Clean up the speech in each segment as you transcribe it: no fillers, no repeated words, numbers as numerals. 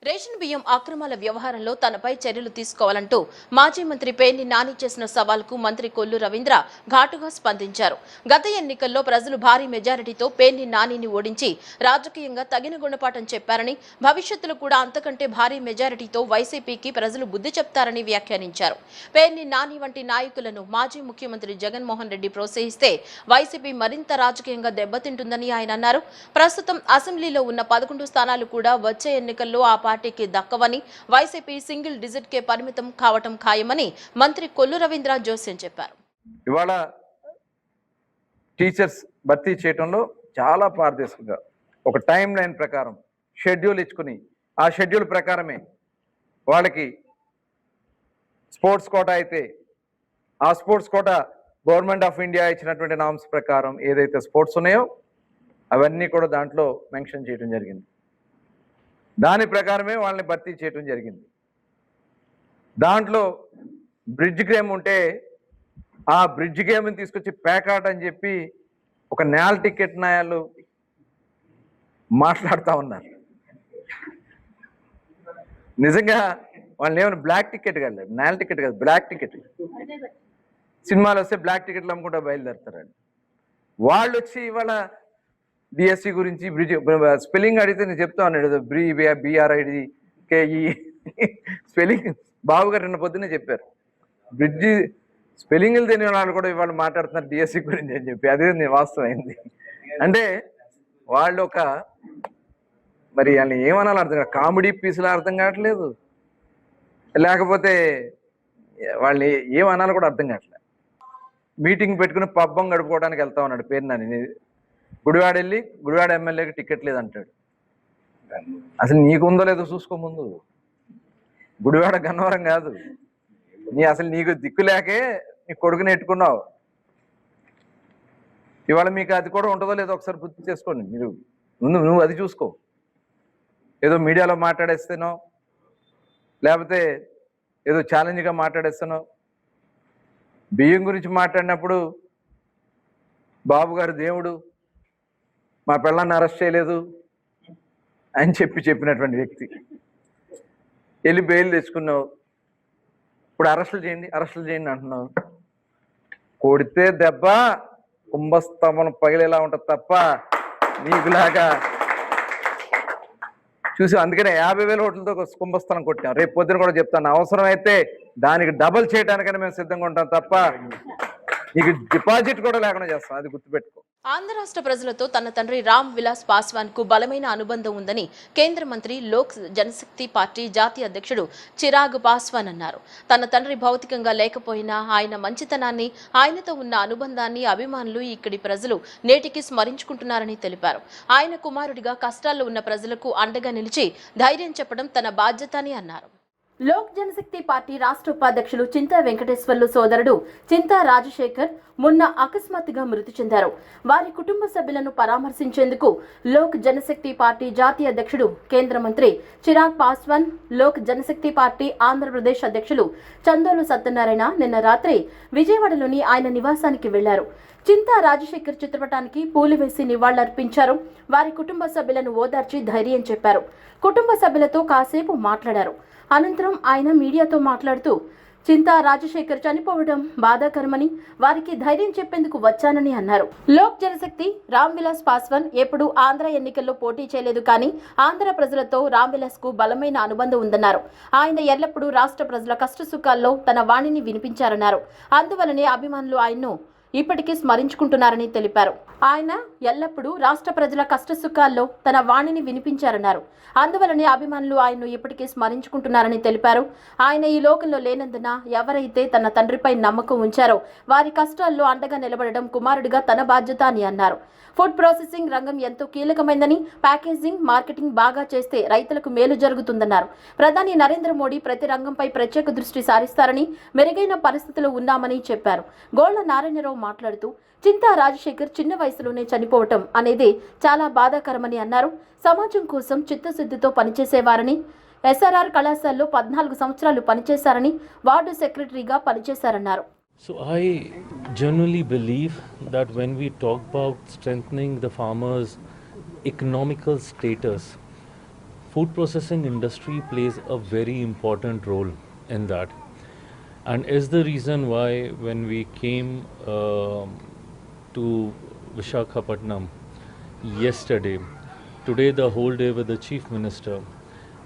Ration బియ్యం అక్రమాల వ్యవహారంలో తనపై చర్యలు తీసుకోవాలంటూ మాజీ మంత్రి పేర్ని నాని చేసిన సవాల్కు మంత్రి కొల్లు రవీంద్ర ఘాటుగా స్పందించారు. గత ఎన్నికల్లో ప్రజలు భారీ మెజారిటీతో పేర్ని నానిని ఓడించి రాజకీయంగా తగిన గుణపాఠం చెప్పారని, భవిష్యత్తులో కూడా అంతకంటే భారీ మెజారిటీతో వైసీపీకి ప్రజలు బుద్ధి చెప్తారని వ్యాఖ్యానించారు. పేర్ని నాని వంటి నాయకులను మాజీ ముఖ్యమంత్రి జగన్మోహన్ రెడ్డి ప్రోత్సహిస్తే వైసీపీ మరింత రాజకీయంగా దెబ్బతింటుందని ఆయన అన్నారు. ప్రస్తుతం అసెంబ్లీలో ఉన్న 11 స్థానాలు కూడా వచ్చే ఎన్నికల్లో ఆ పార్టీకి దక్కవని, వైసీపీ సింగిల్ డిజిట్ కే పరిమితం కావటం ఖాయమని మంత్రి కొల్లు రవీంద్ర జోస్యం చెప్పారు. ఇవాళ టీచర్స్ భర్తీ చేయడంలో చాలా పారదర్శకంగా ఒక టైం లైన్ ప్రకారం షెడ్యూల్ ఇచ్చుకుని ఆ షెడ్యూల్ ప్రకారమే వాళ్ళకి స్పోర్ట్స్ కోటా అయితే ఆ sports quota government of India ఇచ్చినటువంటి నామ్స్ ప్రకారం ఏదైతే స్పోర్ట్స్ ఉన్నాయో అవన్నీ కూడా దాంట్లో మెన్షన్ చేయడం జరిగింది. దాని ప్రకారమే వాళ్ళని భర్తీ చేయడం జరిగింది. దాంట్లో బ్రిడ్జ్ గేమ్ ఉంటే ఆ బ్రిడ్జ్ గేమ్ని తీసుకొచ్చి పేకాట అని చెప్పి ఒక నేల టికెట్ నాయాలు మాట్లాడుతూ ఉన్నారు. నిజంగా వాళ్ళని ఏమైనా బ్లాక్ టికెట్ కాదు, నేల టికెట్ కాదు, బ్లాక్ టికెట్. సినిమాలు వస్తే బ్లాక్ టికెట్లు అమ్ముకుంటా బయలుదేరుతారండి. వాళ్ళు వచ్చి ఇవాళ డిఎస్సి గురించి బ్రిడ్జ్ స్పెల్లింగ్ అడిగితే నేను చెప్తా ఉన్నాడు, BRID KE స్పెల్లింగ్ బాబు గారు నిన్న పొద్దున్నే చెప్పారు. బ్రిడ్జి స్పెల్లింగ్లు తెలియని వాళ్ళు కూడా ఇవాళ మాట్లాడుతున్నారు డిఎస్సి గురించి అని చెప్పి. అదే వాస్తవమైంది. అంటే వాళ్ళు ఒక మరి వాళ్ళని ఏమనాలో అర్థం కాదు, కామెడీ పీసులు అర్థం కావట్లేదు, లేకపోతే వాళ్ళని ఏమనాలో కూడా అర్థం కావట్లేదు. మీటింగ్ పెట్టుకుని పబ్బం గడుపుకోవడానికి వెళ్తా ఉన్నాడు పేర్ని. గుడివాడ వెళ్ళి గుడివాడ ఎమ్మెల్యేకి టికెట్ లేదంటాడు. అసలు నీకు ఉందో లేదో చూసుకో ముందు. గుడివాడ గన్నవరం కాదు, అసలు నీకు దిక్కు లేకే నీ కొడుకుని ఎట్టుకున్నావు. ఇవాళ మీకు అది కూడా ఉంటుందో లేదో ఒకసారి గుర్తు చేసుకోండి. మీరు ముందు నువ్వు అది చూసుకో. ఏదో మీడియాలో మాట్లాడేస్తానో లేకపోతే ఏదో ఛాలెంజ్గా మాట్లాడేస్తానో. బియ్యం గురించి మాట్లాడినప్పుడు బాబు గారు దేవుడు, మా పిల్లల్ని అరెస్ట్ చేయలేదు అని చెప్పినటువంటి వ్యక్తి వెళ్ళి బెయిల్ తెచ్చుకున్నావు. ఇప్పుడు అరెస్టులు చేయండి అంటున్నావు. కొడితే దెబ్బ కుంభస్తంభం పగిలేలా ఉంటుంది తప్ప నీకులాగా చూసి. అందుకనే 50,000 ఓట్లతో కుంభస్థలం కొట్టాం. రేపు పొద్దున కూడా చెప్తాను, అవసరం అయితే దానికి డబల్ చేయడానికైనా మేము సిద్ధంగా ఉంటాం తప్ప నీకు డిపాజిట్ కూడా లేకుండా చేస్తాం. అది గుర్తుపెట్టుకో. ఆంధ్ర రాష్ట్ర ప్రజలతో తన తండ్రి రామ్ విలాస్ పాస్వాన్ కు బలమైన అనుబంధం ఉందని కేంద్ర మంత్రి లోక్ జనశక్తి పార్టీ జాతీయ అధ్యక్షుడు చిరాగ్ పాస్వాన్ అన్నారు. తన తండ్రి భౌతికంగా లేకపోయినా ఆయన మంచితనాన్ని, ఆయనతో ఉన్న అనుబంధాన్ని అభిమానులు ఇక్కడి ప్రజలు నేటికి స్మరించుకుంటున్నారని తెలిపారు. ఆయన కుమారుడిగా కష్టాల్లో ఉన్న ప్రజలకు అండగా నిలిచి ధైర్యం చెప్పడం తన బాధ్యత అని అన్నారు. లోక్ జనశక్తి పార్టీ రాష్ట్ర ఉపాధ్యక్షులు చింతా వెంకటేశ్వర్లు సోదరుడు చింతా రాజశేఖర్ మొన్న అకస్మాత్తుగా మృతి చెందారు. వారి కుటుంబ సభ్యులను పరామర్శించేందుకు లోక్ జనశక్తి పార్టీ జాతీయ అధ్యక్షుడు కేంద్ర మంత్రి చిరాగ్ పాస్వాన్, లోక్ జనశక్తి పార్టీ ఆంధ్రప్రదేశ్ అధ్యక్షులు చందోలు సత్యనారాయణ నిన్న రాత్రి విజయవాడలోని ఆయన నివాసానికి వెళ్లారు. చింతా రాజశేఖర్ చిత్రపటానికి పూలు వేసి నివాళులర్పించారు. వారి కుటుంబ సభ్యులను ఓదార్చి ధైర్యం చెప్పారు. కుటుంబ సభ్యులతో కాసేపు మాట్లాడారు. అనంతరం ఆయన మీడియాతో మాట్లాడుతూ చింతా రాజశేఖర్ చనిపోవడం బాధాకరమని, వారికి ధైర్యం చెప్పేందుకు వచ్చానని అన్నారు. లోక్ జనశక్తి రామ్ విలాస్ పాస్వాన్ ఎప్పుడూ ఆంధ్ర ఎన్నికల్లో పోటీ చేయలేదు, కానీ ఆంధ్ర ప్రజలతో రామ్ విలాస్ కు బలమైన అనుబంధం ఉందన్నారు. ఆయన ఎల్లప్పుడూ రాష్ట్ర ప్రజల కష్టసుఖాల్లో తన వాణిని వినిపించారన్నారు. అందువలనే అభిమానులు ఆయన్ను ఇప్పటికీ స్మరించుకుంటున్నారని తెలిపారు. ఆయన ఎల్లప్పుడూ రాష్ట్ర ప్రజల కష్టసుఖాల్లో తన వాణిని వినిపించారన్నారు. అందువలనే అభిమానులు ఆయన్ను ఇప్పటికీ స్మరించుకుంటున్నారని తెలిపారు. ఆయన ఈ లోకంలో లేనందున ఎవరైతే తన తండ్రిపై నమ్మకం ఉంచారో వారి కష్టాల్లో అండగా నిలబడడం కుమారుడిగా తన బాధ్యత అని అన్నారు. ఫుడ్ ప్రాసెసింగ్ రంగం ఎంతో కీలకమైందని, ప్యాకేజింగ్, మార్కెటింగ్ బాగా చేస్తే రైతులకు మేలు జరుగుతుందన్నారు. ప్రధాని నరేంద్ర మోడీ ప్రతి రంగంపై ప్రత్యేక దృష్టి సారిస్తారని, మెరుగైన పరిస్థితులు ఉన్నామని చెప్పారు. గోళ్ల నారాయణరావు మాట్లాడుతూ చింతా రాజశేఖర్ చిన్న వయసులోనే చనిపోవటం అనేది చాలా బాధాకరమని అన్నారు. సమాజం కోసం చిత్తశుద్ధితో పనిచేసేవారని, SRR కళాశాలలో 14 సంవత్సరాలు పనిచేశారని, వార్డు సెక్రటరీగా పనిచేశారన్నారు. So I genuinely believe that when we talk about strengthening the farmers' economical status, food processing industry plays a very important role in that, and is the reason why when we came to Vishakhapatnam yesterday, today the whole day with the Chief Minister,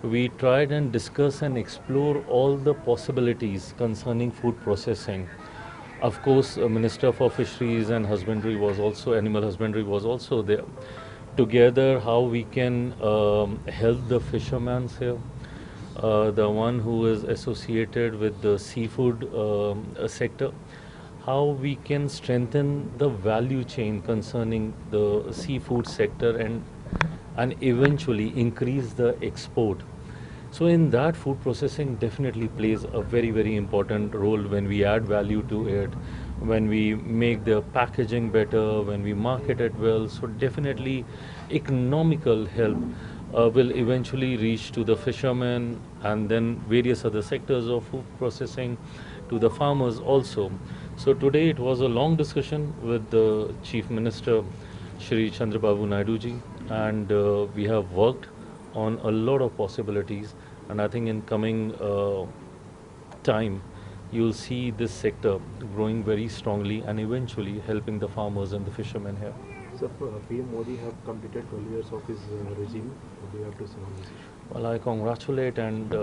we tried and discuss and explore all the possibilities concerning food processing. Of course, Minister for Fisheries and Husbandry was also, Animal Husbandry was also there. Together, how we can help the fishermen here, the one who is associated with the seafood sector, how we can strengthen the value chain concerning the seafood sector and eventually increase the export. So in that, food processing definitely plays a very important role when we add value to it, when we make the packaging better, when we market it well. So definitely economical help will eventually reach to the fishermen and then various other sectors of food processing, to the farmers also. So today it was a long discussion with the Chief Minister Shri Chandrababu Naidu ji, and we have worked on a lot of possibilities, and I think in coming time you'll see this sector growing very strongly and eventually helping the farmers and the fishermen here. Sir, PM Modi have completed 12 years of his regime. What do you have to say on this issue? Well, I congratulate, and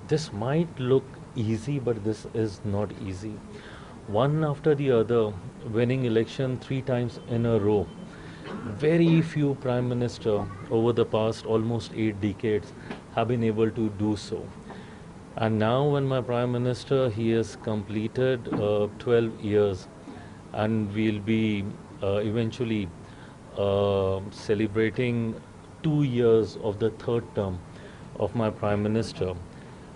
this might look easy, but this is not easy. One after the other, winning election 3 times in a row. Very few prime minister over the past almost 8 decades have been able to do so. And now when my prime minister, he has completed 12 years, and we'll be eventually celebrating 2 years of the 3rd term of my prime minister.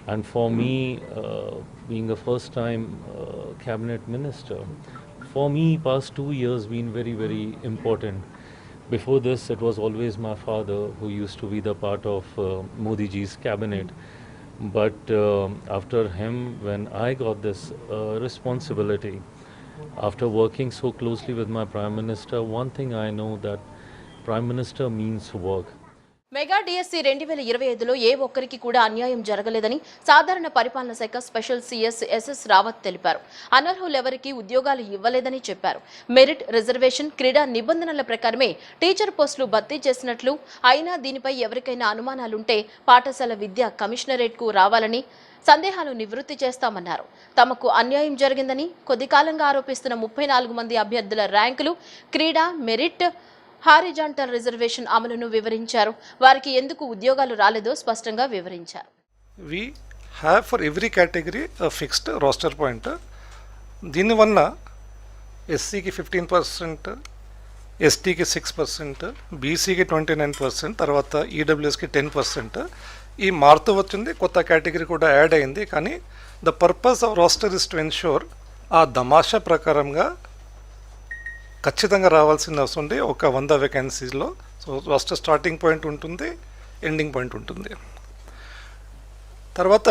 And for me, being a first time cabinet minister, for me past 2 years been very important. Before this, it was always my father who used to be the part of Modi ji's cabinet. But after him, when I got this responsibility, after working so closely with my Prime Minister, one thing I know, that Prime Minister means work. Mega DSC 2025లో ఏ ఒక్కరికి కూడా అన్యాయం జరగలేదని సాధారణ పరిపాలన శాఖ special CS SS Rawat తెలిపారు. అనర్హులెవరికి ఉద్యోగాలు ఇవ్వలేదని చెప్పారు. మెరిట్, రిజర్వేషన్, క్రీడా నిబంధనల ప్రకారమే టీచర్ పోస్టులు భర్తీ చేసినట్లు, అయినా దీనిపై ఎవరికైనా అనుమానాలుంటే పాఠశాల విద్యా కమిషనరేట్కు రావాలని, సందేహాలు నివృత్తి చేస్తామన్నారు. తమకు అన్యాయం జరిగిందని కొద్ది కాలంగా ఆరోపిస్తున్న 34 మంది అభ్యర్థుల ర్యాంకులు, క్రీడా, మెరిట్, హారిజాంటల్ రిజర్వేషన్ అమలును వివరించారు. వారికి ఎందుకు ఉద్యోగాలు రాలేదో స్పష్టంగా వివరించారు. We have for every category a fixed roster point. దీనివల్ల ఎస్సీకి 15%, ఎస్టీకి 6%, బీసీకి 29%, తర్వాత ఈడబ్ల్యూఎస్కి 10%. ఈ మారుతూ వచ్చింది, కొత్త కేటగిరీ కూడా యాడ్ అయింది. కానీ the purpose of roster is to ensure ఆ దమాషా ప్రకారంగా ఖచ్చితంగా రావాల్సిన అవసరం ఉంది. ఒక 100 వేకెన్సీస్లో సో రోస్టర్ స్టార్టింగ్ పాయింట్ ఉంటుంది, ఎండింగ్ పాయింట్ ఉంటుంది. తర్వాత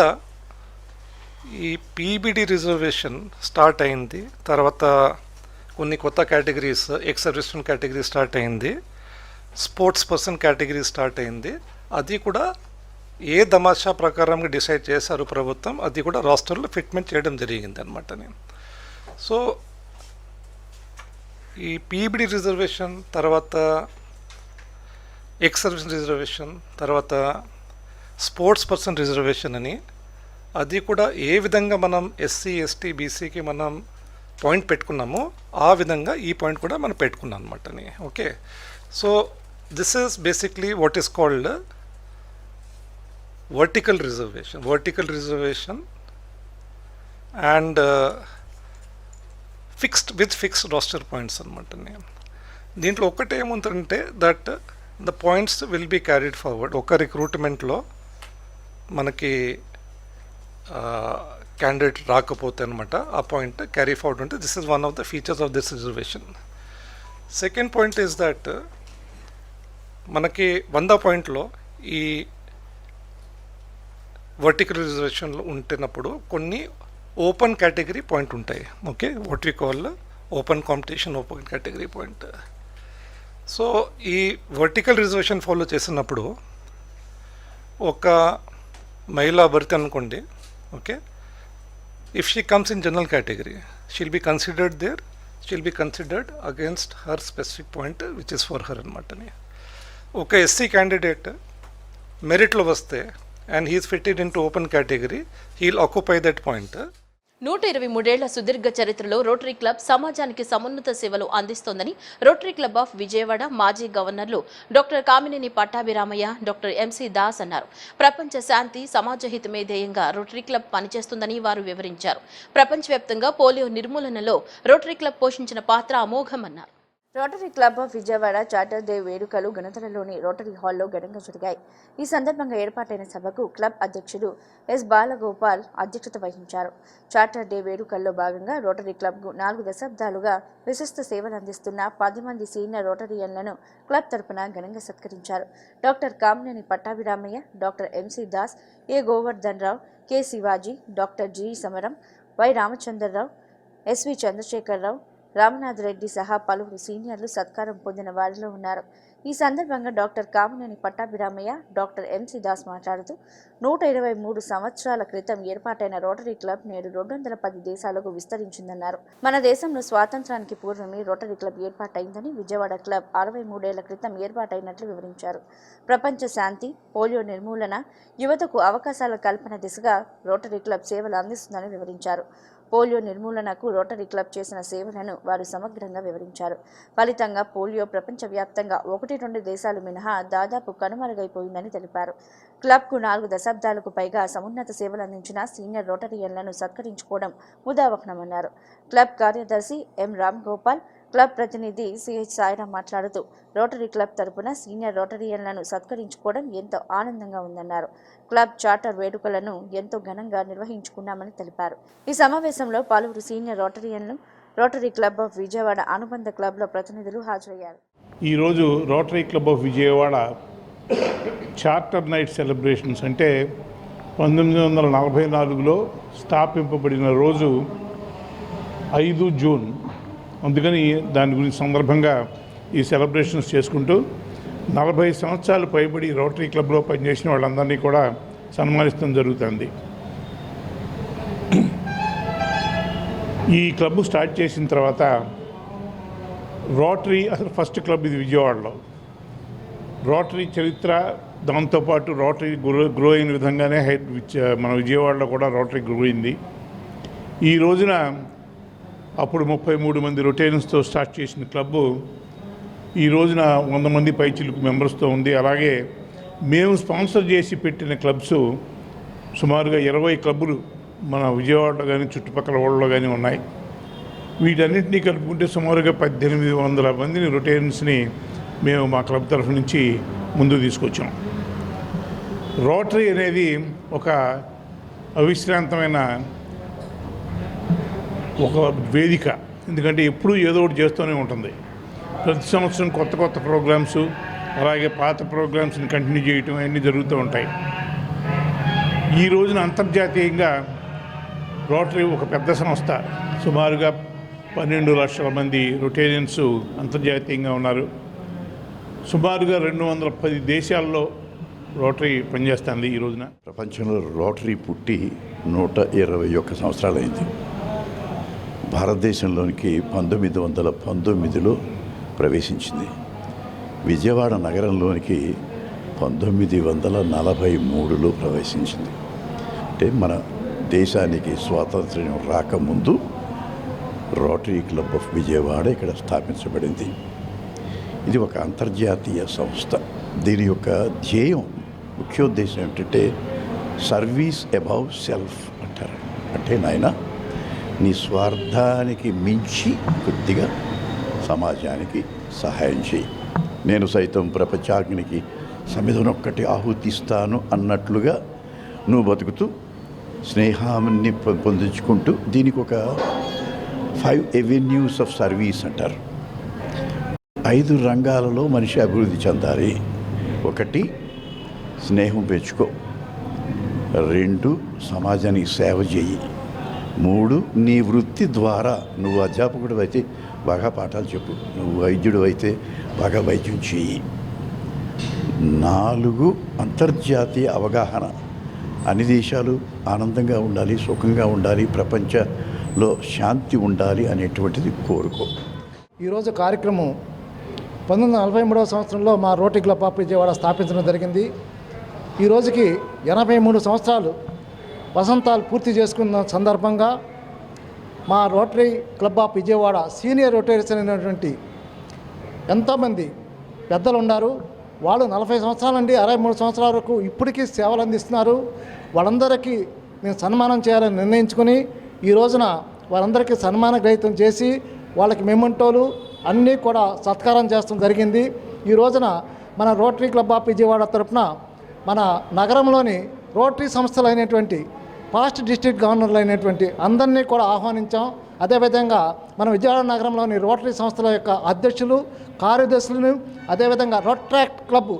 ఈ పీబీడీ రిజర్వేషన్ స్టార్ట్ అయింది. తర్వాత కొన్ని కొత్త categories, ex servicemen category start అయింది, స్పోర్ట్స్ పర్సన్ కేటగిరీ స్టార్ట్ అయింది. అది కూడా ఏ దమాషా ప్రకారంగా డిసైడ్ చేశారు ప్రభుత్వం, అది కూడా రాష్ట్రంలో ఫిట్మెంట్ చేయడం జరిగింది అనమాట. సో ఈ పీబీడీ రిజర్వేషన్, తర్వాత ఎక్స్ సర్వీస్ రిజర్వేషన్, తర్వాత స్పోర్ట్స్ పర్సన్ రిజర్వేషన్ అని, అది కూడా ఏ విధంగా మనం ఎస్సీ, ఎస్టీ, బీసీకి మనం పాయింట్ పెట్టుకున్నామో ఆ విధంగా ఈ పాయింట్ కూడా మనం పెట్టుకున్నాం అనమాట. Okay, so this is basically what is called vertical reservation and fixed roster points అనమాట. దీంట్లో ఒకటి ఏముందంటే that the points will be carried forward. ఒక రిక్రూట్మెంట్లో మనకి క్యాండిడేట్ రాకపోతే అనమాట ఆ పాయింట్ క్యారీ ఫార్వర్డ్ ఉంటుంది. This is one of the features of this reservation. Second point is that మనకి 100 పాయింట్లో ఈ వర్టికల్ రిజర్వేషన్లో ఉంటున్నప్పుడు కొన్ని ఓపెన్ కేటగిరీ పాయింట్ ఉంటాయి. Okay, what we call open competition, open category point. So ఈ వర్టికల్ రిజర్వేషన్ ఫాలో చేసినప్పుడు ఒక మహిళా అభ్యర్థి అనుకోండి, okay, if she comes in general category she'll be considered there, she'll be considered against her specific point which is for her అనమాటని. ఒక SC candidate మెరిట్లో వస్తే and he is fitted in to open category, he'll occupy that point. 123 సుదీర్ఘ చరిత్రలో rotary club సమాజానికి సమున్నత సేవలు అందిస్తోందని rotary club of Vijayawada మాజీ గవర్నర్లు doctor Kamineni Pattabhiramayya, doctor MC Das అన్నారు. ప్రపంచ శాంతి, సమాజహితమే ధ్యేయంగా రోటరీ క్లబ్ పనిచేస్తుందని వారు వివరించారు. ప్రపంచవ్యాప్తంగా పోలియో నిర్మూలనలో రోటరీ క్లబ్ పోషించిన పాత్ర అమోఘమన్నారు. Rotary club of Vijayawada charter day వేడుకలు గణతలలోని రోటరీ హాల్లో ఘనంగా జరిగాయి. ఈ సందర్భంగా ఏర్పాటైన సభకు క్లబ్ అధ్యక్షుడు ఎస్ బాలగోపాల్ అధ్యక్షత వహించారు. చార్టర్ డే వేడుకల్లో భాగంగా రోటరీ క్లబ్కు 4 దశాబ్దాలుగా విశిష్ట సేవలు అందిస్తున్న 10 మంది సీనియర్ రోటరియన్లను క్లబ్ తరపున ఘనంగా సత్కరించారు. Doctor Kamineni Pattabhiramayya, doctor MC Das, A Govardhan Rao, K Shivaji, doctor G Samaram, Y Ramachandrarao, SV Chandrasekhararao, Ramanath Reddy సహా పలువురు సీనియర్లు సత్కారం పొందిన వారిలో ఉన్నారు. ఈ సందర్భంగా doctor Kamineni Pattabhiramayya, doctor MC Das మాట్లాడుతూ 123 సంవత్సరాల క్రితం ఏర్పాటైన రోటరీ క్లబ్ నేడు 210 దేశాలకు విస్తరించిందన్నారు. మన దేశంలో స్వాతంత్రానికి పూర్వమే రోటరీ క్లబ్ ఏర్పాటైందని, విజయవాడ క్లబ్ 63 ఏళ్ల క్రితం ఏర్పాటైనట్లు వివరించారు. ప్రపంచ శాంతి, పోలియో నిర్మూలన, యువతకు అవకాశాల కల్పన దిశగా రోటరీ క్లబ్ సేవలు అందిస్తుందని వివరించారు. పోలియో నిర్మూలనకు రోటరీ క్లబ్ చేసిన సేవలను వారు సమగ్రంగా వివరించారు. ఫలితంగా పోలియో ప్రపంచవ్యాప్తంగా 1-2 దేశాలు మినహా దాదాపు కనుమరుగైపోయిందని తెలిపారు. క్లబ్కు 4 దశాబ్దాలకు పైగా సమున్నత సేవలు అందించిన సీనియర్ రోటరియన్లను సత్కరించుకోవడం ముదావహనమన్నారు. క్లబ్ కార్యదర్శి ఎం రామ్ గోపాల్, క్లబ్ ప్రతినిధి సిహెచ్ సాయిరాం మాట్లాడుతూ రోటరీ క్లబ్ తరపున సీనియర్ రోటరియన్లను సత్కరించుకోవడం ఎంతో ఆనందంగా ఉందన్నారు. క్లబ్ చార్టర్ వేడుకలను ఎంతో ఘనంగా నిర్వహించుకున్నామని తెలిపారు. ఈ సమావేశంలో పలువురు సీనియర్ రోటరియన్లు, రోటరీ క్లబ్ ఆఫ్ విజయవాడ అనుబంధ క్లబ్ల ప్రతినిధులు హాజరయ్యారు. ఈరోజు rotary club of Vijayawada charter night celebrations అంటే 1944లో స్థాపింపబడిన రోజు 5 జూన్. అందుకని దాని గురించి సందర్భంగా ఈ సెలబ్రేషన్స్ చేసుకుంటూ 40 సంవత్సరాలు పైబడి రోటరీ క్లబ్లో పనిచేసిన వాళ్ళందరినీ కూడా సన్మానించడం జరుగుతుంది. ఈ క్లబ్ స్టార్ట్ చేసిన తర్వాత రోటరీ అసలు ఫస్ట్ క్లబ్ ఇది విజయవాడలో. రోటరీ చరిత్ర, దాంతోపాటు రోటరీ గ్రో అయిన విధంగానే మన విజయవాడలో కూడా రోటరీ గ్రో అయింది. ఈ రోజున అప్పుడు 33 మంది రొటేరియన్స్తో స్టార్ట్ చేసిన క్లబ్బు ఈ రోజున 100 మంది పైచిలుకు మెంబర్స్తో ఉంది. అలాగే మేము స్పాన్సర్ చేసి పెట్టిన క్లబ్స్ సుమారుగా 20 క్లబ్బులు మన విజయవాడలో కానీ చుట్టుపక్కల ఊళ్ళలో కానీ ఉన్నాయి. వీటన్నింటినీ కలుపుకుంటే సుమారుగా 1800 మందిని రొటేరియన్స్ని మేము మా క్లబ్ తరఫు నుంచి ముందుకు తీసుకొచ్చాం. రోటరీ అనేది ఒక అవిశ్రాంతమైన ఒక వేదిక, ఎందుకంటే ఎప్పుడూ ఏదో ఒకటి చేస్తూనే ఉంటుంది. ప్రతి సంవత్సరం కొత్త కొత్త ప్రోగ్రామ్స్, అలాగే పాత ప్రోగ్రామ్స్ని కంటిన్యూ చేయటం అన్నీ జరుగుతూ ఉంటాయి. ఈ రోజున అంతర్జాతీయంగా రోటరీ ఒక పెద్ద సంస్థ, సుమారుగా 12 లక్షల మంది రొటేరియన్స్ అంతర్జాతీయంగా ఉన్నారు. సుమారుగా 210 దేశాల్లో రోటరీ పనిచేస్తుంది. ఈ రోజున ప్రపంచంలో రోటరీ పుట్టి 121 సంవత్సరాలైంది. భారతదేశంలోనికి 1919లో ప్రవేశించింది. విజయవాడ నగరంలోనికి 1943లో ప్రవేశించింది. అంటే మన దేశానికి స్వాతంత్ర్యం రాకముందు రోటరీ క్లబ్ ఆఫ్ విజయవాడ ఇక్కడ స్థాపించబడింది. ఇది ఒక అంతర్జాతీయ సంస్థ. దీని యొక్క ధ్యేయం, ముఖ్యోద్దేశం ఏంటంటే సర్వీస్ అబౌవ్ సెల్ఫ్ అంటారు. అంటే నాయన నీ స్వార్థానికి మించి కొద్దిగా సమాజానికి సహాయం చేయి. నేను సైతం ప్రపంచాగ్నికి సమిధనొక్కటి ఆహుతిస్తాను అన్నట్లుగా నువ్వు బతుకుతూ స్నేహాన్ని పొందించుకుంటూ దీనికి ఒక 5 avenues ఆఫ్ సర్వీస్ అంటారు. 5 రంగాలలో మనిషి అభివృద్ధి చెందాలి. 1 స్నేహం పెంచుకో, 2 సమాజానికి సేవ చేయి, 3 నీ వృత్తి ద్వారా నువ్వు అధ్యాపకుడు అయితే బాగా పాఠాలు చెప్పు, నువ్వు వైద్యుడు అయితే బాగా వైద్యం చేయి, 4 అంతర్జాతీయ అవగాహన. అన్ని దేశాలు ఆనందంగా ఉండాలి, సుఖంగా ఉండాలి, ప్రపంచంలో శాంతి ఉండాలి అనేటువంటిది కోరుకో. ఈరోజు కార్యక్రమం 1943వ సంవత్సరంలో మా రోటరీ క్లబ్ ఆఫ్ విజయవాడ స్థాపించడం జరిగింది. ఈ రోజుకి 83 సంవత్సరాలు వసంతాలు పూర్తి చేసుకున్న సందర్భంగా మా rotary club of Vijayawada senior rotaries అయినటువంటి ఎంతోమంది పెద్దలు ఉన్నారు. వాళ్ళు 40 సంవత్సరాల నుండి 63 సంవత్సరాల వరకు ఇప్పటికీ సేవలు అందిస్తున్నారు. వాళ్ళందరికీ నేను సన్మానం చేయాలని నిర్ణయించుకుని ఈ రోజున వారందరికీ సన్మాన గ్రహీతం చేసి వాళ్ళకి మెమెంటోలు అన్నీ కూడా సత్కారం చేస్తడం జరిగింది. ఈ రోజున మన రోటరీ క్లబ్ ఆఫ్ విజయవాడ తరఫున మన నగరంలోని రోటరీ సంస్థలు అయినటువంటి పాస్ట్ డిస్ట్రిక్ట్ గవర్నర్లు అయినటువంటి అందరినీ కూడా ఆహ్వానించాం. అదేవిధంగా మన విజయవాడ నగరంలోని రోటరీ సంస్థల యొక్క అధ్యక్షులు, కార్యదర్శులను, అదేవిధంగా రోట్రాక్ట్ క్లబ్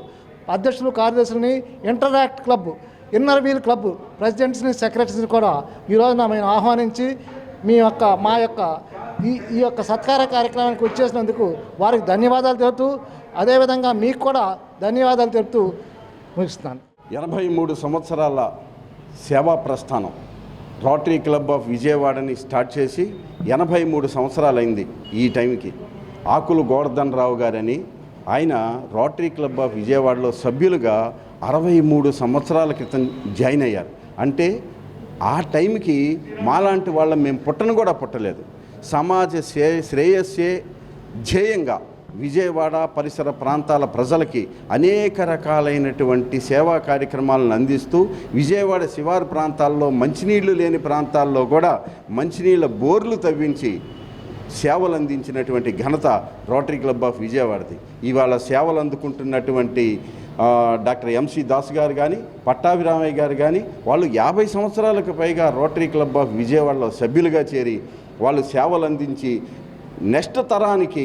అధ్యక్షులు, కార్యదర్శులని, interact club, inner wheel club ప్రెసిడెంట్స్ని, సెక్రటరీస్ని కూడా ఈ రోజున మేము ఆహ్వానించి మా యొక్క ఈ యొక్క సత్కార కార్యక్రమానికి వచ్చేసినందుకు వారికి ధన్యవాదాలు తెలుపుతూ, అదేవిధంగా మీకు కూడా ధన్యవాదాలు తెలుపుతూ ముగిస్తున్నాను. 83 సంవత్సరాల సేవా ప్రస్థానం రోటరీ క్లబ్ ఆఫ్ విజయవాడని స్టార్ట్ చేసి 83 సంవత్సరాలైంది. ఈ టైంకి ఆకులు గోవర్ధన్ రావు గారని ఆయన రోటరీ క్లబ్ ఆఫ్ విజయవాడలో సభ్యులుగా 63 సంవత్సరాల క్రితం జాయిన్ అయ్యారు. అంటే ఆ టైంకి మాలాంటి వాళ్ళం మేము పుట్టను కూడా పుట్టలేదు. సమాజ శ్రేయస్సే ధ్యేయంగా విజయవాడ పరిసర ప్రాంతాల ప్రజలకి అనేక రకాలైనటువంటి సేవా కార్యక్రమాలను అందిస్తూ విజయవాడ శివారు ప్రాంతాల్లో మంచినీళ్లు లేని ప్రాంతాల్లో కూడా మంచినీళ్ళ బోర్లు తవ్వించి సేవలు అందించినటువంటి ఘనత రోటరీ క్లబ్ ఆఫ్ విజయవాడది. ఇవాళ సేవలు అందుకుంటున్నటువంటి డాక్టర్ ఎంసి దాస్ గారు కానీ, పట్టాభిరామయ్య గారు కానీ వాళ్ళు 50 సంవత్సరాలకు పైగా రోటరీ క్లబ్ ఆఫ్ విజయవాడలో సభ్యులుగా చేరి వాళ్ళు సేవలు అందించి నెక్స్ట్ తరానికి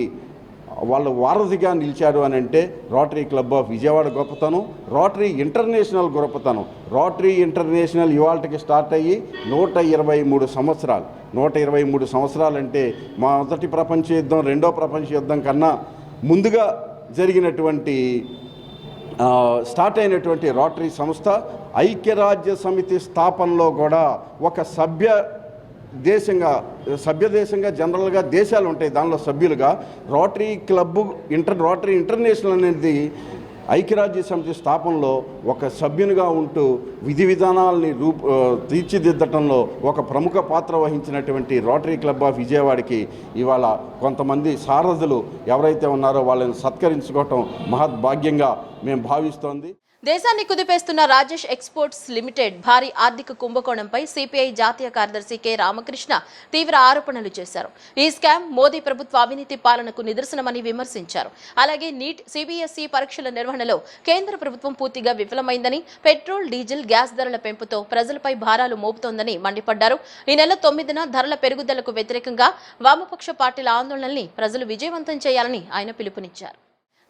వాళ్ళు వారధిగా నిలిచారు అని అంటే రోటరీ క్లబ్ ఆఫ్ విజయవాడ గొప్పతనం, రోటరీ ఇంటర్నేషనల్ గొప్పతనం. రోటరీ ఇంటర్నేషనల్ ఇవాళకి స్టార్ట్ అయ్యి 123 సంవత్సరాలు. 123 సంవత్సరాలు అంటే మొదటి ప్రపంచ యుద్ధం, రెండో ప్రపంచ యుద్ధం కన్నా ముందుగా జరిగినటువంటి స్టార్ట్ అయినటువంటి రోటరీ సంస్థ ఐక్యరాజ్య సమితి స్థాపనలో కూడా ఒక సభ్య దేశంగా జనరల్గా దేశాలు ఉంటాయి, దానిలో సభ్యులుగా రోటరీ క్లబ్ రోటరీ ఇంటర్నేషనల్ అనేది ఐక్యరాజ్య సమితి స్థాపనలో ఒక సభ్యునిగా ఉంటూ విధి విధానాలని తీర్చిదిద్దటంలో ఒక ప్రముఖ పాత్ర వహించినటువంటి రోటరీ క్లబ్ ఆఫ్ విజయవాడకి ఇవాళ కొంతమంది సారథులు ఎవరైతే ఉన్నారో వాళ్ళని సత్కరించుకోవటం మహద్భాగ్యంగా మేము భావిస్తోంది. దేశాన్ని కుదిపేస్తున్న రాజేష్ ఎక్స్పోర్ట్స్ లిమిటెడ్ భారీ ఆర్థిక కుంభకోణంపై సిపిఐ జాతీయ కార్యదర్శి కె రామకృష్ణ తీవ్ర ఆరోపణలు చేశారు. ఈ స్కామ్ మోదీ ప్రభుత్వ అవినీతి పాలనకు నిదర్శనమని విమర్శించారు. అలాగే నీట్, సిబిఎస్ఈ పరీక్షల నిర్వహణలో కేంద్ర ప్రభుత్వం పూర్తిగా విఫలమైందని, పెట్రోల్, డీజిల్, గ్యాస్ ధరల పెంపుతో ప్రజలపై భారాలు మోపుతోందని మండిపడ్డారు. ఈ నెల 9న ధరల పెరుగుదలకు వ్యతిరేకంగా వామపక్ష పార్టీల ఆందోళనల్ని ప్రజలు విజయవంతం చేయాలని ఆయన పిలుపునిచ్చారు.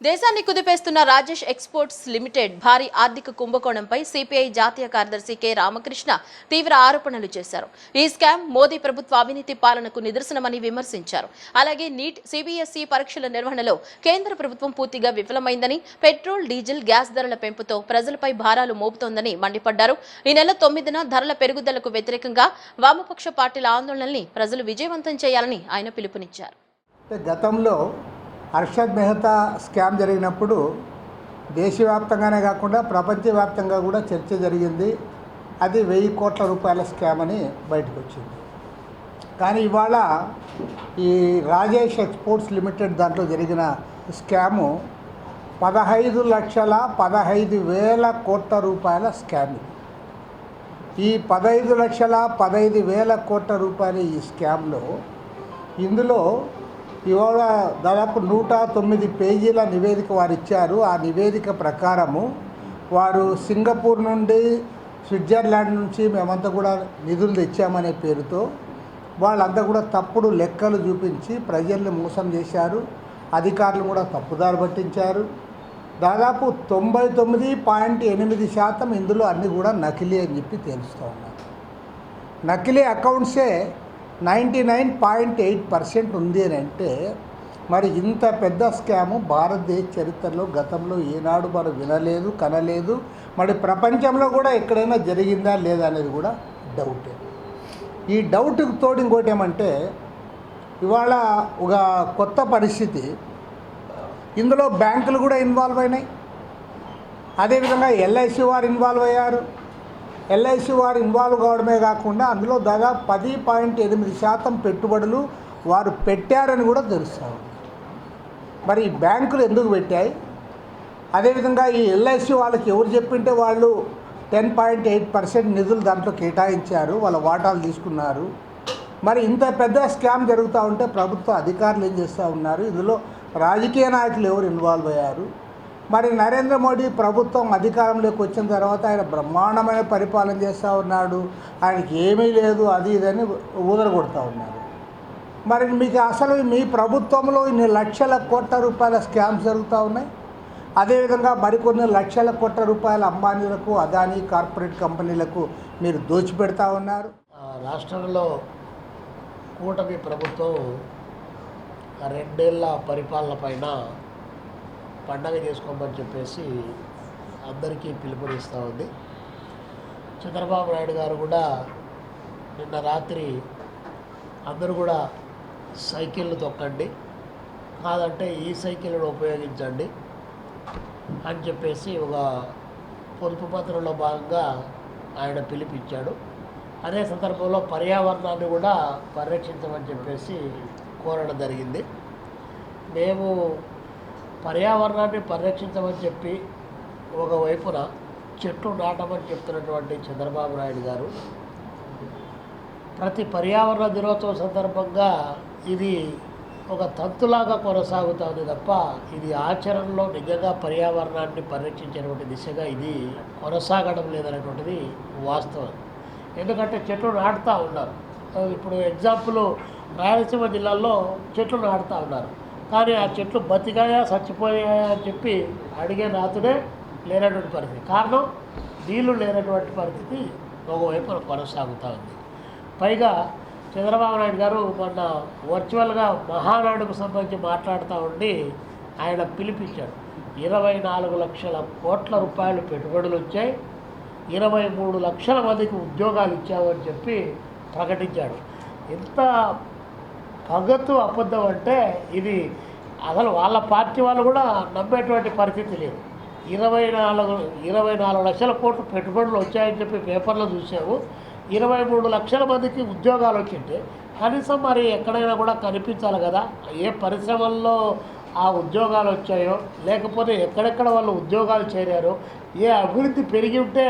దేశాన్ని కుదిపేస్తున్న రాజేష్ ఎక్స్పోర్ట్స్ లిమిటెడ్ భారీ ఆర్థిక కుంభకోణంపై సిపిఐ జాతీయ కార్యదర్శి కె రామకృష్ణ తీవ్ర ఆరోపణలు చేశారు. ఈ స్కామ్ మోదీ ప్రభుత్వ అవినీతి పాలనకు నిదర్శనమని విమర్శించారు. అలాగే నీట్, సిబిఎస్ఈ పరీక్షల నిర్వహణలో కేంద్ర ప్రభుత్వం పూర్తిగా విఫలమైందని, పెట్రోల్, డీజిల్, గ్యాస్ ధరల పెంపుతో ప్రజలపై భారాలు మోపుతోందని మండిపడ్డారు. ఈ నెల 9న ధరల పెరుగుదలకు వ్యతిరేకంగా వామపక్ష పార్టీల ఆందోళనల్ని ప్రజలు విజయవంతం చేయాలని ఆయన పిలుపునిచ్చారు. గతంలో హర్షద్ మెహతా స్కామ్ జరిగినప్పుడు దేశవ్యాప్తంగానే కాకుండా ప్రపంచవ్యాప్తంగా కూడా చర్చ జరిగింది. అది 1000 కోట్ల రూపాయల స్కామ్ అని బయటకు వచ్చింది. కానీ ఇవాళ ఈ రాజేష్ ఎక్స్పోర్ట్స్ లిమిటెడ్ దాంట్లో జరిగిన స్కాము 15,15,000 కోట్ల రూపాయల స్కామ్. ఈ 15,15,000 కోట్ల రూపాయల ఈ స్కామ్లో ఇందులో ఇవాళ దాదాపు 109 పేజీల నివేదిక వారు ఇచ్చారు. ఆ నివేదిక ప్రకారము వారు సింగపూర్ నుండి, స్విట్జర్లాండ్ నుంచి మేమంతా కూడా నిధులు తెచ్చామనే పేరుతో వాళ్ళంతా కూడా తప్పుడు లెక్కలు చూపించి ప్రజల్ని మోసం చేశారు. అధికారులు కూడా తప్పుదారి పట్టించారు. దాదాపు 99.8% ఇందులో అన్నీ కూడా నకిలీ అని చెప్పి తెలుస్తూ ఉన్నారు. నకిలీ అకౌంట్సే 99.8% ఉంది అని అంటే మరి ఇంత పెద్ద స్కాము భారతదేశ చరిత్రలో గతంలో ఏనాడు మనం వినలేదు, కనలేదు. మరి ప్రపంచంలో కూడా ఎక్కడైనా జరిగిందా లేదా అనేది కూడా డౌటే. ఈ డౌట్కి తోడు ఇంకోటి ఏమంటే ఇవాళ ఒక కొత్త పరిస్థితి, ఇందులో బ్యాంకులు కూడా ఇన్వాల్వ్ అయినాయి. అదేవిధంగా ఎల్ఐసి వారు ఇన్వాల్వ్ అయ్యారు. ఎల్ఐసి వారు ఇన్వాల్వ్ కావడమే కాకుండా అందులో దాదాపు 10.8% పెట్టుబడులు వారు పెట్టారని కూడా తెలుస్తారు. మరి ఈ బ్యాంకులు ఎందుకు పెట్టాయి? అదేవిధంగా ఈ ఎల్ఐసి వాళ్ళకి ఎవరు చెప్పింటే వాళ్ళు 10.8% నిధులు దాంట్లో కేటాయించారు, వాళ్ళ వాటాలు తీసుకున్నారు. మరి ఇంత పెద్ద స్కామ్ జరుగుతూ ఉంటే ప్రభుత్వ అధికారులు ఏం చేస్తూ ఉన్నారు? ఇందులో రాజకీయ నాయకులు ఎవరు ఇన్వాల్వ్ అయ్యారు? మరి నరేంద్ర మోడీ ప్రభుత్వం అధికారంలోకి వచ్చిన తర్వాత ఆయన బ్రహ్మాండమైన పరిపాలన చేస్తూ ఉన్నాడు, ఆయనకి ఏమీ లేదు అది ఇదని ఊదరగొడుతూ ఉన్నారు. మరి మీకు అసలు మీ ప్రభుత్వంలో ఇన్ని లక్షల కోట్ల రూపాయల స్కామ్స్ జరుగుతూ ఉన్నాయి. అదేవిధంగా మరికొన్ని లక్షల కోట్ల రూపాయల అంబానీలకు, అదానీ కార్పొరేట్ కంపెనీలకు మీరు దోచిపెడతా ఉన్నారు. రాష్ట్రంలో కూటమి ప్రభుత్వం 2 ఏళ్ల పరిపాలన పైన పండగ చేసుకోమని చెప్పేసి అందరికీ పిలుపునిస్తూ ఉంది. చంద్రబాబు నాయుడు గారు కూడా నిన్న రాత్రి అందరూ కూడా సైకిళ్ళు తొక్కండి, కాదంటే ఈ సైకిళ్ళను ఉపయోగించండి అని చెప్పేసి ఒక పొదుపు పత్రంలో భాగంగా ఆయన పిలిపించాడు. అదే సందర్భంలో పర్యావరణాన్ని కూడా పరిరక్షించమని చెప్పేసి కోరడం జరిగింది. మేము పర్యావరణాన్ని పరిరక్షించమని చెప్పి ఒకవైపున చెట్లు నాటమని చెప్తున్నటువంటి చంద్రబాబు నాయుడు గారు ప్రతి పర్యావరణ దినోత్సవం సందర్భంగా ఇది ఒక తంతులాగా కొనసాగుతుంది తప్ప ఇది ఆచరణలో నిజంగా పర్యావరణాన్ని పరిరక్షించేటువంటి దిశగా ఇది కొనసాగడం లేదనేటువంటిది వాస్తవం. ఎందుకంటే చెట్లు నాటుతూ ఉన్నారు. ఇప్పుడు ఎగ్జాంపుల్ రాయలసీమ జిల్లాలో చెట్లు నాటుతూ ఉన్నారు, కానీ ఆ చెట్లు బతికాయా చచ్చిపోయాయా అని చెప్పి అడిగే నాతుడే లేనటువంటి పరిస్థితి. కారణం నీళ్లు లేనటువంటి పరిస్థితి ఒకవైపు కొనసాగుతూ ఉంది. పైగా చంద్రబాబు నాయుడు గారు మొన్న వర్చువల్గా మహానాడుకు సంబంధించి మాట్లాడుతూ ఉండి ఆయన పిలిపించాడు. 24 లక్షల కోట్ల రూపాయలు పెట్టుబడులు వచ్చాయి, 23 లక్షల మందికి ఉద్యోగాలు ఇచ్చామని చెప్పి ప్రకటించాడు. ఎంత పగతు అబద్ధం అంటే ఇది అసలు వాళ్ళ పార్టీ వాళ్ళు కూడా నమ్మేటువంటి పరిస్థితి లేదు. 24 లక్షల కోట్లు పెట్టుబడులు వచ్చాయని చెప్పి పేపర్లో చూసాము. 23 లక్షల మందికి ఉద్యోగాలు వచ్చింటే కనీసం మరి ఎక్కడైనా కూడా కనిపించాలి కదా, ఏ పరిశ్రమల్లో ఆ ఉద్యోగాలు వచ్చాయో, లేకపోతే ఎక్కడెక్కడ వాళ్ళు ఉద్యోగాలు చేరారో, ఏ అభివృద్ధి పెరిగి ఉంటే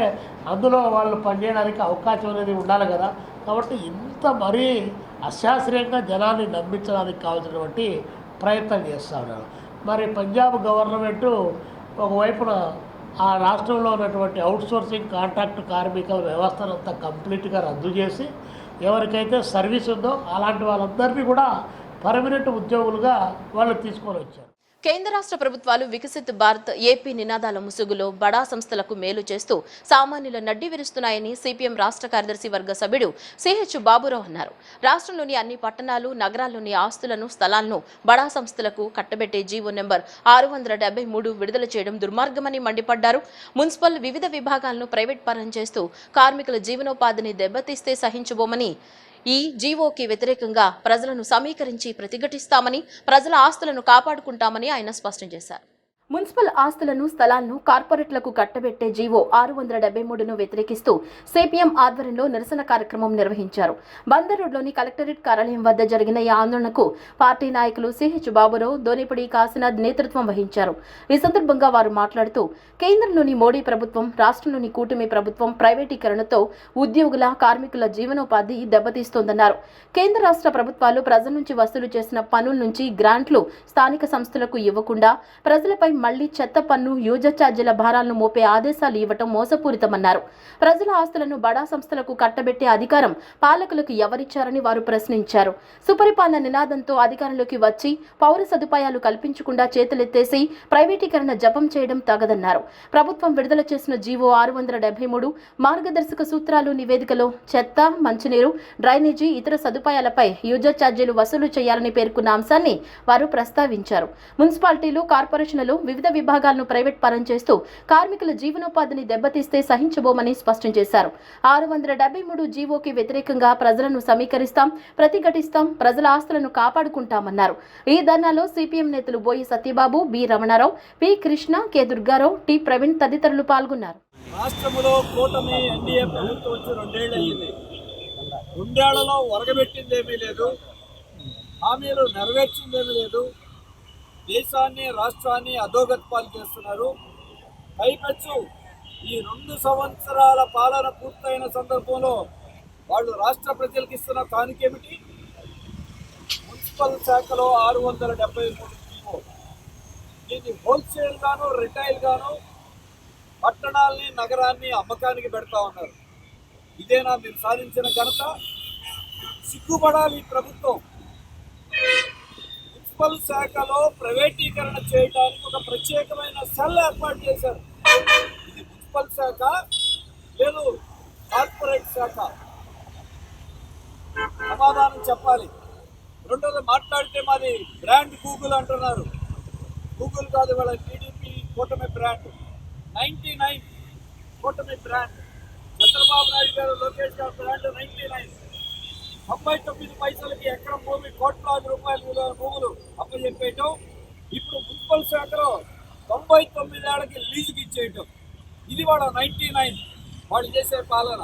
అందులో వాళ్ళు పనిచేయడానికి అవకాశం అనేది ఉండాలి కదా. కాబట్టి ఇంత మరీ అశాస్త్రీయంగా జనాన్ని నమ్మించడానికి కావాల్సినటువంటి ప్రయత్నం చేస్తూ ఉన్నారు. మరి పంజాబ్ గవర్నమెంటు ఒకవైపున ఆ రాష్ట్రంలో ఉన్నటువంటి అవుట్సోర్సింగ్ కాంట్రాక్ట్ కార్మికుల వ్యవస్థనంతా కంప్లీట్గా రద్దు చేసి ఎవరికైతే సర్వీస్ ఉందో అలాంటి వాళ్ళందరినీ కూడా పర్మనెంట్ ఉద్యోగులుగా వాళ్ళు తీసుకొని వచ్చారు. కేంద్ర రాష్ట్ర ప్రభుత్వాలు వికసిత్ భారత్ ఏపీ నినాదాల ముసుగులో బడా సంస్థలకు మేలు చేస్తూ సామాన్యుల నడ్డి విరుస్తున్నాయని సిపిఎం రాష్ట్ర కార్యదర్శి వర్గ సభ్యుడు సిహెచ్ బాబురావు అన్నారు. రాష్ట్రంలోని అన్ని పట్టణాలు, నగరాల్లోని ఆస్తులను, స్థలాలను బడా సంస్థలకు కట్టబెట్టే జీవో నెంబర్ 673 విడుదల చేయడం దుర్మార్గమని మండిపడ్డారు. మున్సిపల్ వివిధ విభాగాలను ప్రైవేట్ పరం చేస్తూ కార్మికుల జీవనోపాధిని దెబ్బతీస్తే సహించబోమని, ఈ జీవోకి వ్యతిరేకంగా ప్రజలను సమీకరించి ప్రతిఘటిస్తామని, ప్రజల ఆస్తులను కాపాడుకుంటామని ఆయన స్పష్టం చేశారు. మున్సిపల్ ఆస్తులను, స్థలాలను కార్పొరేట్లకు కట్టబెట్టే జీవో 673ను వ్యతిరేకిస్తూ సిపిఎం ఆధ్వర్యంలో నిరసన కార్యక్రమం నిర్వహించారు. బందర్ రోడ్లోని కలెక్టరేట్ కార్యాలయం వద్ద జరిగిన ఈ ఆందోళనకు పార్టీ నాయకులు సిహెచ్ బాబురావు, దోనిపడి కాశీనాథ్ నేతృత్వం వహించారు. ఈ సందర్భంగా వారు మాట్లాడుతూ కేంద్రంలోని మోడీ ప్రభుత్వం, రాష్ట్రంలోని కూటమి ప్రభుత్వం ప్రైవేటీకరణతో ఉద్యోగుల, కార్మికుల జీవనోపాధి దెబ్బతీస్తోందన్నారు. కేంద్ర రాష్ట్ర ప్రభుత్వాలు ప్రజల నుంచి వసూలు చేసిన పన్నుల నుంచి గ్రాంట్లు స్థానిక సంస్థలకు ఇవ్వకుండా ప్రజలపై మళ్లీ చెత్త పన్ను, యూజర్ ఛార్జీల భారాలను మోపే ఆదేశాలు ఇవ్వటం మోసపూరితమన్నారు. ప్రజల ఆస్తులను బడా సంస్థలకు కట్టబెట్టే అధికారం పాలకులకు ఎవరిచ్చారని వారు ప్రశ్నించారు. సుపరిపాలన నినాదంతో అధికారంలోకి వచ్చి పౌర సదుపాయాలు కల్పించకుండా చేతులెత్తేసి ప్రైవేటీకరణ జపం చేయడం తగదన్నారు. ప్రభుత్వం విడుదల చేసిన జీవో 673 మార్గదర్శక సూత్రాలు నివేదికలో చెత్త, మంచినీరు, డ్రైనేజీ, ఇతర సదుపాయాలపై యూజర్ ఛార్జీలు వసూలు చేయాలని పేర్కొన్న అంశాన్ని వారు ప్రస్తావించారు. మున్సిపాలిటీలు, కార్పొరేషన్లు వివిధ విభాగాలను ప్రైవేట్ పరం చేస్తూ కార్మికుల జీవనోపాధిని దెబ్బతీస్తే సహించబోమని స్పష్టం చేశారు. 673 జీవోకి వ్యతిరేకంగా ప్రజలను సమీకరిస్తాం, ప్రతిఘటిస్తాం, ప్రజల ఆస్తులను కాపాడుకుంటామన్నారు. ఈ ధర్నాలో సిపిఎం నేతలు Boyi Satyababu, B Ramanarao, P Krishna, K Durgarao, T Praveen తదితరులు పాల్గొన్నారు. రాష్ట్రంలో కూటమి ఎన్డీఏ ప్రభుత్వం వచ్చి 2 ఏళ్ళు అయ్యింది. 2 ఏళ్లలో ఒరగబెట్టిందేమీ లేదు, హామీలు నెరవేర్చిందేమీ లేదు. దేశాన్ని, రాష్ట్రాన్ని అధోగతి పాలు చేస్తున్నారు. పైపెచ్చు ఈ 2 సంవత్సరాల పాలన పూర్తయిన సందర్భంలో వాళ్ళు రాష్ట్ర ప్రజలకు ఇస్తున్న కానుకేమిటి? మున్సిపల్ శాఖలో 673 జీవో. దీన్ని హోల్సేల్ గాను, రిటైల్ గాను పట్టణాలని, నగరాన్ని అమ్మకానికి పెడతా ఉన్నారు. ఇదేనా మీరు సాధించిన ఘనత? సిగ్గుపడాలి ప్రభుత్వం. మున్సిపల్ శాఖలో ప్రైవేటీకరణ చేయడానికి ఒక ప్రత్యేకమైన సెల్ ఏర్పాటు చేశారు. ఇది మున్సిపల్ శాఖ లేదు, కార్పొరేట్ శాఖ? సమాధానం చెప్పాలి. రెండోది, మాట్లాడితే మాది బ్రాండ్ గూగుల్ అంటున్నారు. గూగుల్ కాదు, వాళ్ళ టీడీపీ కూటమి బ్రాండ్. 99 కూటమి బ్రాండ్. చంద్రబాబు నాయుడు గారు, లోకేష్ గారు బ్రాండ్ 99. 99 పైసలకి ఎకరం భూమి, కోట్లాది రూపాయల విలువ భూములు అప్పచెప్పేయటం. ఇప్పుడు మున్సిపల్ శాఖలో 99 ఏళ్ళకి లీజుకి ఇచ్చేయటం. ఇది వాళ్ళ 99 వాళ్ళు చేసే పాలన.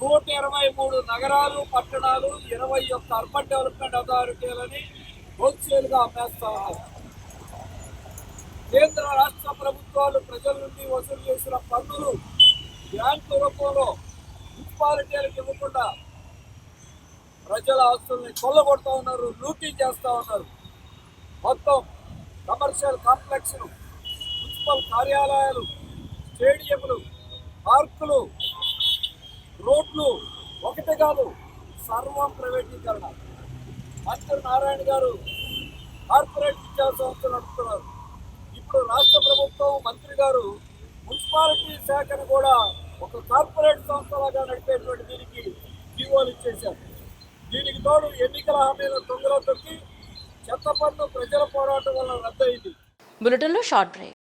123 నగరాలు, పట్టణాలు, 21 అర్బన్ డెవలప్మెంట్ అథారిటీలని హోల్సేల్గా అమ్మేస్తా ఉన్నారు. కేంద్ర రాష్ట్ర ప్రభుత్వాలు ప్రజల నుండి వసూలు చేసిన పన్నులు బ్యాంకు రూపంలో మున్సిపాలిటీలకు ఇవ్వకుండా ప్రజల ఆస్తుల్ని కొల్లగొడతా ఉన్నారు, లూటీ చేస్తూ ఉన్నారు. మొత్తం కమర్షియల్ కాంప్లెక్స్ను, మున్సిపల్ కార్యాలయాలు, స్టేడియంలు, పార్కులు, రోడ్లు ఒకటి కాదు, సర్వం ప్రైవేటీకరణ. మంత్రి నారాయణ గారు కార్పొరేట్ విద్యా సంస్థలు నడుపుతున్నారు. ఇప్పుడు రాష్ట్ర ప్రభుత్వం మంత్రి గారు మున్సిపాలిటీ శాఖను కూడా ఒక కార్పొరేట్ సంస్థలాగా నడిపేటువంటి దీనికి జీవోలు ఇచ్చేశారు. దీనికి తోడు ఎన్నికల హామీల తొంగలో తొక్కి చెత్త పన్ను ప్రజల పోరాటం వల్ల రద్దయింది. బులెటిన్లో షార్ట్ బ్రేక్.